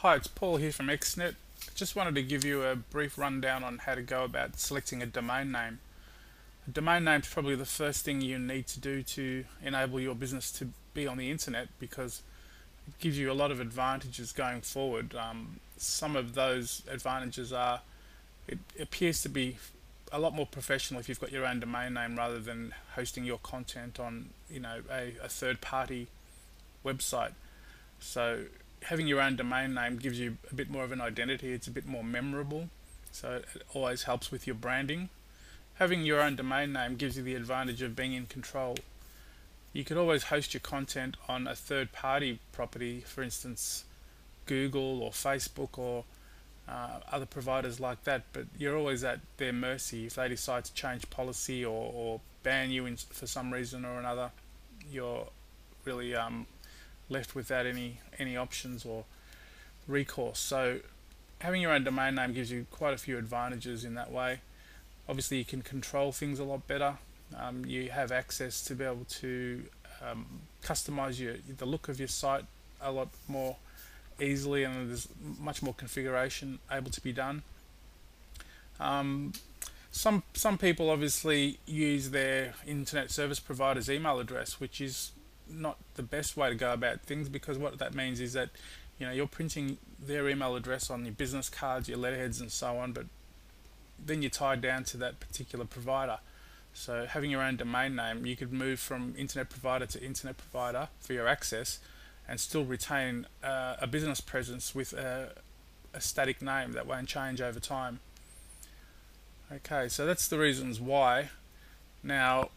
Hi, it's Paul here from XNet. Just wanted to give you a brief rundown on how to go about selecting a domain name. A domain name is probably the first thing you need to do to enable your business to be on the internet because it gives you a lot of advantages going forward. Some of those advantages are it appears to be a lot more professional if you've got your own domain name rather than hosting your content on a third party website. So having your own domain name gives you a bit more of an identity. It's a bit more memorable, so it always helps with your branding. Having your own domain name gives you the advantage of being in control. You could always host your content on a third party property, for instance Google or Facebook or other providers like that, but you're always at their mercy. If they decide to change policy or ban you for some reason or another, you're really left without any options or recourse. So having your own domain name gives you quite a few advantages in that way. Obviously, you can control things a lot better. You have access to be able to customize the look of your site a lot more easily, and there's much more configuration able to be done. Some people obviously use their internet service provider's email address, which is not the best way to go about things, because what that means is that you're printing their email address on your business cards, your letterheads and so on, but then you're tied down to that particular provider. So having your own domain name, you could move from internet provider to internet provider for your access and still retain a business presence with a static name that won't change over time. Okay, so that's the reasons why. Now,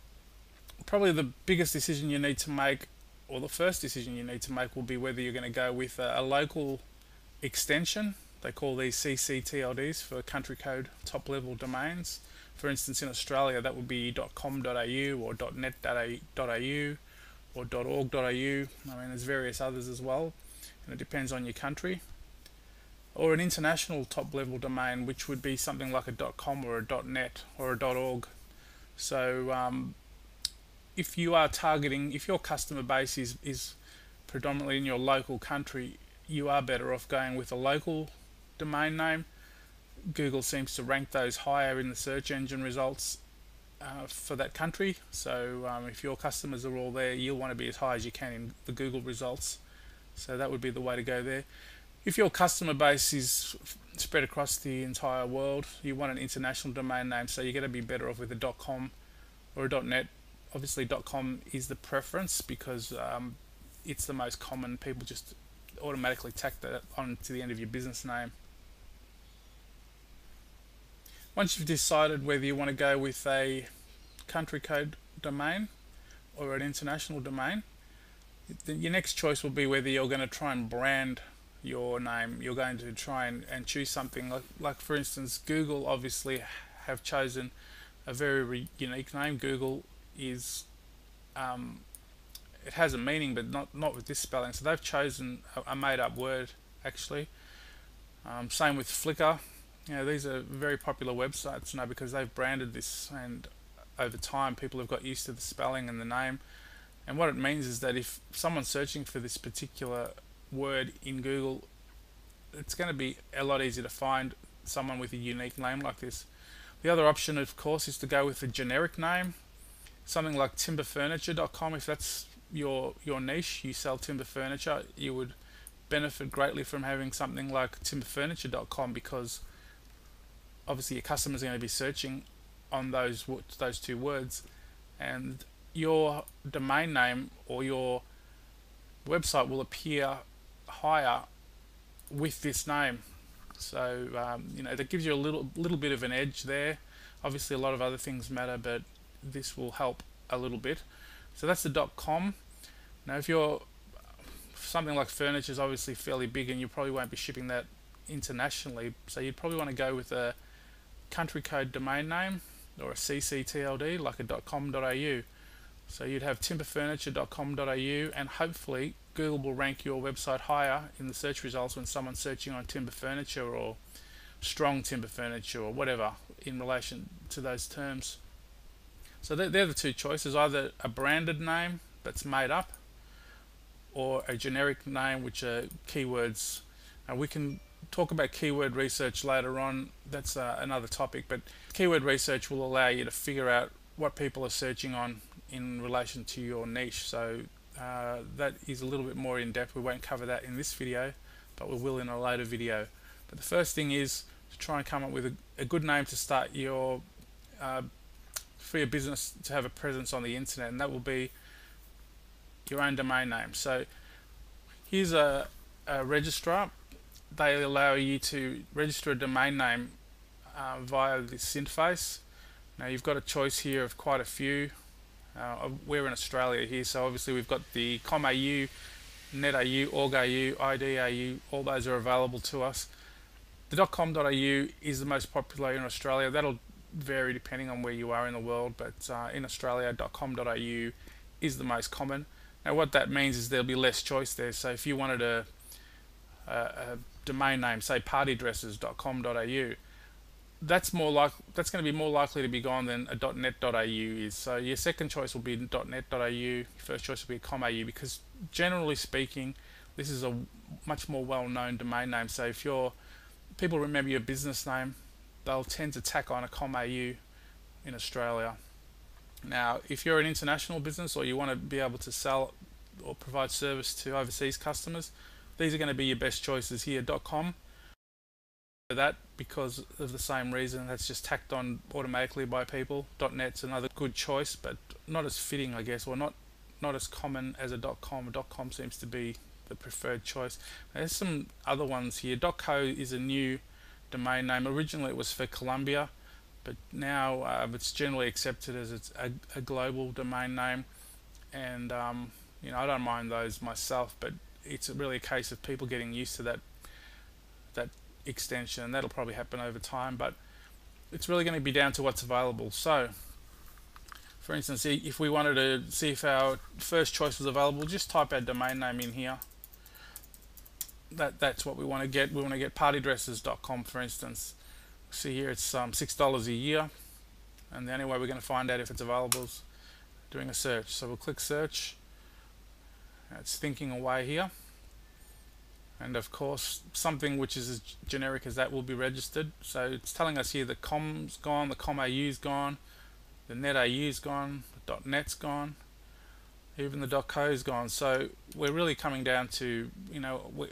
probably the biggest decision you need to make, or the first decision you need to make, will be whether you're going to go with a local extension. They call these CCTLDs for country code top level domains. For instance, in Australia, that would be .com.au or .net.au or .org.au. I mean, there's various others as well, and it depends on your country. Or an international top level domain, which would be something like a .com or a .net or a .org. So if you are targeting, if your customer base is predominantly in your local country, you are better off going with a local domain name. Google seems to rank those higher in the search engine results for that country. So if your customers are all there, you'll want to be as high as you can in the Google results. So that would be the way to go there. If your customer base is spread across the entire world, you want an international domain name, so you're going to be better off with a .com or a .net. Obviously .com is the preference because it's the most common. People just automatically tack that on to the end of your business name. Once you've decided whether you want to go with a country code domain or an international domain, then your next choice will be whether you're going to try and brand your name. You're going to try and choose something like for instance, Google obviously have chosen a very unique name. Google is it has a meaning, but not with this spelling. So they've chosen a made-up word actually. Same with Flickr. These are very popular websites now because they've branded this, and over time people have got used to the spelling and the name. And what it means is that if someone's searching for this particular word in Google, it's going to be a lot easier to find someone with a unique name like this. The other option, of course, is to go with a generic name, something like timberfurniture.com. If that's your niche, you sell timber furniture, you would benefit greatly from having something like timberfurniture.com, because obviously your customers are going to be searching on those two words, and your domain name or your website will appear higher with this name. So that gives you a little bit of an edge there. Obviously a lot of other things matter, but this will help a little bit. So that's the .com. Now if you're something like furniture is obviously fairly big, and you probably won't be shipping that internationally, so you'd probably want to go with a country code domain name or a CCTLD like a .com.au. So you'd have timberfurniture.com.au, and hopefully Google will rank your website higher in the search results when someone's searching on timber furniture or strong timber furniture or whatever in relation to those terms. So they're the two choices: either a branded name that's made up, or a generic name which are keywords We can talk about keyword research later on. That's another topic, but keyword research will allow you to figure out what people are searching on in relation to your niche. So that is a little bit more in depth. We won't cover that in this video, but we will in a later video. But the first thing is to try and come up with a good name to start your for your business to have a presence on the internet, and that will be your own domain name. So here's a registrar. They allow you to register a domain name via this interface. Now you've got a choice here of quite a few. We're in Australia here, so obviously we've got the .com.au, .net.au, .org.au, .id.au, all those are available to us. The .com.au is the most popular in Australia. That'll vary depending on where you are in the world, but in Australia, .com.au is the most common. Now what that means is there'll be less choice there. So if you wanted a domain name, say partydresses.com.au, that's going to be more likely to be gone than a .net.au is. So your second choice will be .net.au, your first choice will be .com.au, because generally speaking, this is a much more well-known domain name. So if people remember your business name, they'll tend to tack on a .com.au in Australia. Now, if you're an international business or you want to be able to sell or provide service to overseas customers, these are going to be your best choices here. .com, that because of the same reason, that's just tacked on automatically by people. .net's another good choice, but not as fitting, I guess, or not as common as a .com. .com seems to be the preferred choice. There's some other ones here. .co is a new domain name. Originally it was for Colombia, but now it's generally accepted as it's a global domain name, and I don't mind those myself, but it's really a case of people getting used to that extension. That'll probably happen over time, but it's really going to be down to what's available. So for instance, if we wanted to see if our first choice was available, just type our domain name in here. That's what we want to get. We want to get partydresses.com, for instance. See here, it's $6 a year, and the only way we're going to find out if it's available is doing a search. So we'll click search. It's thinking away here, and of course something which is as generic as that will be registered. So it's telling us here the com's gone, the .com.au's gone, the .net.au's gone, the .net's gone, even the .co's gone. So we're really coming down to,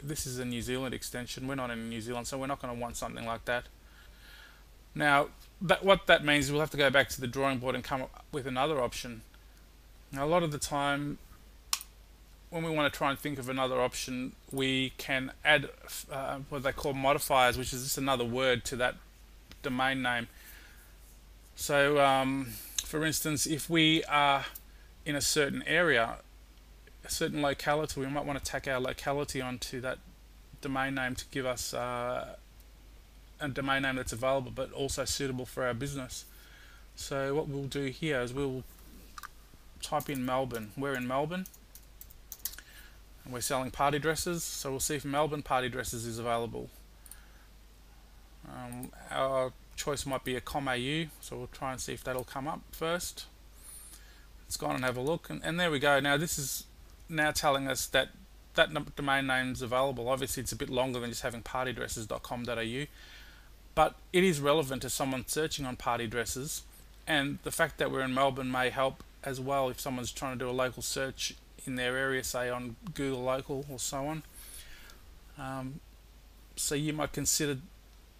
this is a New Zealand extension. We're not in New Zealand, so we're not going to want something like that. Now, what that means is we'll have to go back to the drawing board and come up with another option. Now, a lot of the time, when we want to try and think of another option, we can add what they call modifiers, which is just another word to that domain name. So, for instance, if we are in a certain area, a certain locality, we might want to tack our locality onto that domain name to give us a domain name that's available but also suitable for our business. So what we'll do here is we'll type in Melbourne. We're in Melbourne and we're selling party dresses, so we'll see if Melbourne party dresses is available. Our choice might be a .com.au, so we'll try and see if that'll come up first. Let's go on and have a look, and there we go. Now this is now telling us that domain name is available. Obviously it's a bit longer than just having partydresses.com.au, but it is relevant to someone searching on party dresses, and the fact that we're in Melbourne may help as well if someone's trying to do a local search in their area, say on Google Local or so on. So you might consider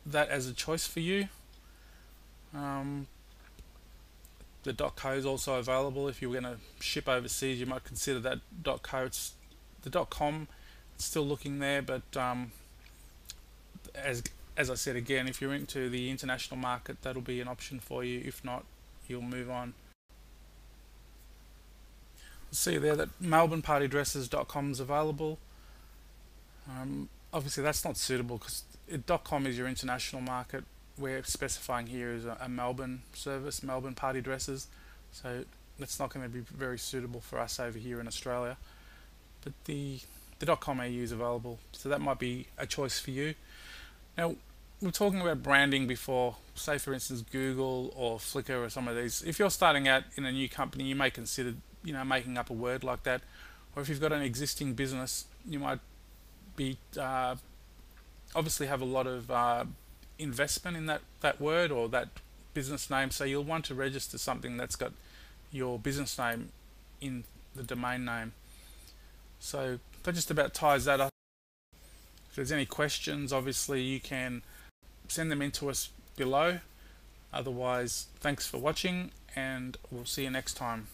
that as a choice for you. The .co is also available. If you're going to ship overseas, you might consider that .co. The .com, it's still looking there, but as I said again, if you're into the international market, that'll be an option for you. If not, you'll move on. See there that melbournepartydresses.com is available. Obviously that's not suitable because .com is your international market. We're specifying here is a Melbourne service, Melbourne party dresses, so that's not going to be very suitable for us over here in Australia. But the .com.au is available, so that might be a choice for you. Now, we were talking about branding before, say for instance Google or Flickr or some of these. If you're starting out in a new company, you may consider making up a word like that, or if you've got an existing business, you might be obviously have a lot of investment in that word or that business name, so you'll want to register something that's got your business name in the domain name. So that just about ties that up. If there's any questions, obviously you can send them in to us below. Otherwise, thanks for watching, and we'll see you next time.